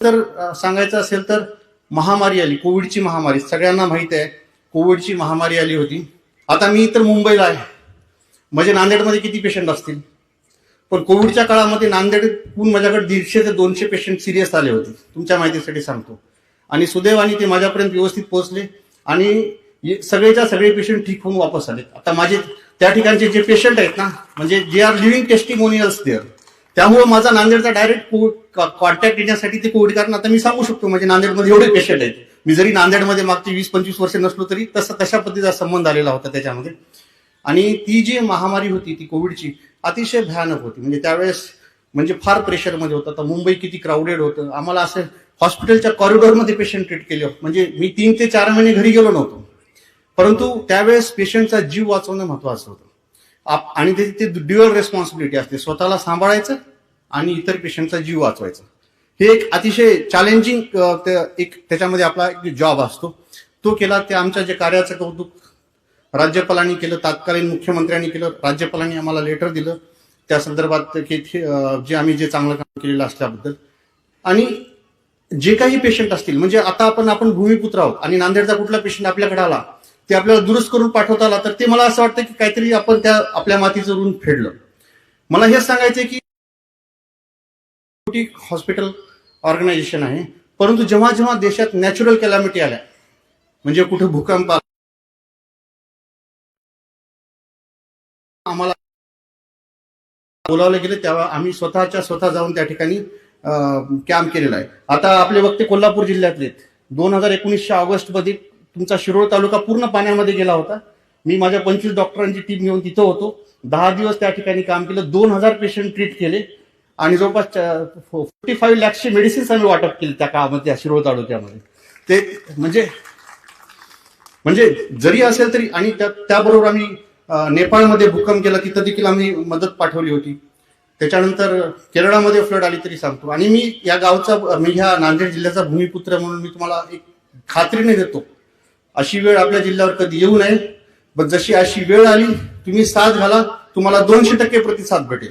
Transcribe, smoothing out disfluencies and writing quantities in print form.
तर सांगायचं असेल तर महामारी आली, कोविडची महामारी सगळ्यांना माहिती आहे. कोविडची महामारी आली होती. आता मी तर मुंबईला आहे, म्हणजे नांदेडमध्ये किती पेशंट असतील, पण कोविडच्या काळामध्ये नांदेडहून माझ्याकडे 150 ते 200 पेशंट सिरियस आले होते, तुमच्या माहितीसाठी सांगतो. आणि सुदैवाने ते माझ्यापर्यंत व्यवस्थित पोहोचले आणि सगळेच्या सगळे पेशंट ठीक होऊन वापस आले. आता माझे त्या ठिकाणचे जे पेशंट आहेत ना, म्हणजे जे आर लिव्हिंग टेस्टिमोनियल्स देअर, त्यामुळे माझा नांदेडचा डायरेक्ट कॉन्टॅक्ट येण्यासाठी ते कोविड, कारण आता मी सांगू शकतो म्हणजे नांदेडमध्ये एवढे पेशंट आहेत. मी जरी नांदेडमध्ये मागची 20-25 वर्ष नसलो तरी तशा पद्धतीचा संबंध आलेला होता त्याच्यामध्ये. आणि ती जी महामारी होती ती कोविडची अतिशय भयानक होती. म्हणजे त्यावेळेस म्हणजे फार प्रेशरमध्ये होतं. तर मुंबई किती क्राऊडेड होतं. आम्हाला असं हॉस्पिटलच्या कॉरिडॉरमध्ये पेशंट ट्रीट केले, म्हणजे मी 3 ते 4 महिने घरी गेलो नव्हतो. परंतु त्यावेळेस पेशंटचा जीव वाचवणं महत्वाचं होतं. आणि ते ड्युअल रेस्पॉन्सिबिलिटी असते, स्वतःला सांभाळायचं आणि इतर पेशंटचा जीव वाचवायचा. हे एक अतिशय चॅलेंजिंग एक त्याच्यामध्ये आपला एक जॉब असतो. तो केला. ते आमच्या जे कार्याचं कौतुक राज्यपालांनी केलं, तत्कालीन मुख्यमंत्र्यांनी केलं. राज्यपालांनी आम्हाला लेटर दिलं त्या संदर्भात की जे आम्ही जे चांगलं काम केलेलं असल्याबद्दल. आणि जे काही पेशंट असतील, म्हणजे आता आपण भूमिपुत्र आहोत आणि नांदेडचा कुठला पेशंट आपल्याकडे आला ते आपल्याला दुरुस्त करून पाठवता आला तर ते मला असं वाटतं की काहीतरी आपण त्या आपल्या मातीचं ऋण फेडलं. मला हेच सांगायचंय की हॉस्पिटल ऑर्गनायझेशन आहे, परंतु जेव्हा जेव्हा देशात नॅचरल कॅलॅमिटी आल्या, म्हणजे कुठे भूकंप आम्हाला बोलावलं गेलं, तेव्हा आम्ही स्वतः जाऊन त्या ठिकाणी कॅम्प केलेला आहे. आता आपले वक्ते कोल्हापूर जिल्ह्यातले 2019च्या ऑगस्टमध्ये तुमचा शिरोळ तालुका पूर्ण पाण्यामध्ये गेला होता. मी माझ्या 25 डॉक्टरांची टीम घेऊन तिथं होतो. 10 दिवस त्या ठिकाणी काम केलं. 2000 पेशंट ट्रीट केले आणि जवळपास 45 लाखचे मेडिसिन्स आम्ही वाटप केले त्या काळामध्ये शिरोळ तालुक्यामध्ये. ते म्हणजे जरी असेल तरी. आणि त्याबरोबर आम्ही नेपाळमध्ये भूकंप केला, तिथं देखील आम्ही मदत पाठवली होती. त्याच्यानंतर केरळामध्ये फ्लड आली तरी सांगतो. आणि मी या गावचा, मी ह्या नांदेड जिल्ह्याचा भूमिपुत्र म्हणून मी तुम्हाला एक खात्रीने देतो, अशी वेळ आपल्या जिल्ह्यावर कधी येऊ नये. पण जशी अशी वेळ आली, तुम्ही साथ घाला, तुम्हाला 200% प्रतिसाद भेटेल.